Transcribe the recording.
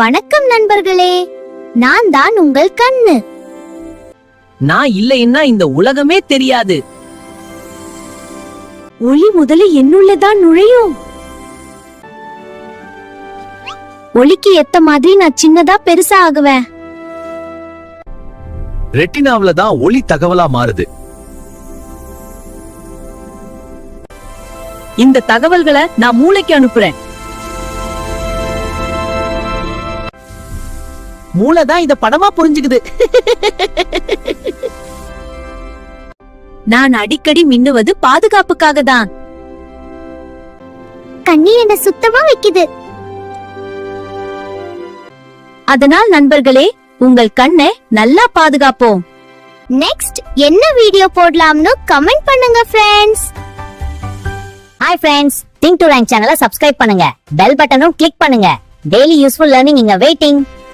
வணக்கம் நண்பர்களே, நான் தான் உங்கள் கண்ணு. நான் இல்லைன்னா இந்த உலகமே தெரியாது. ஒளி முதல்ல என்னுள்ளதான் நுழையும். ஒளிக்கு ஏத்த மாதிரி நான் சின்னதா பெருசா ஆகுவேன். ரெட்டினாவுல தான் ஒளி தகவலா மாறுது. இந்த தகவல்களை நான் மூளைக்கு அனுப்புறேன். மூளைதான் இத படமா புரிஞ்சுக்குது. நான் அடிக்கடி மின்னுவது பாதுகாப்புக்காக தான். கண்ணி என்ன சுத்தமா வைக்குது. அதனால் நண்பர்களே, உங்கள் கண்ணை நல்லா பாதுகாப்போம். நெக்ஸ்ட் என்ன வீடியோ போடலாம்னு கமெண்ட் பண்ணுங்க friends. Hi friends, think to rank சேனலை சப்ஸ்கிரைப் பண்ணுங்க. பெல் பட்டனும் கிளிக் பண்ணுங்க. டெய்லி யூஸ்ஃபுல் லேர்னிங் இங்க வெயிட்டிங்.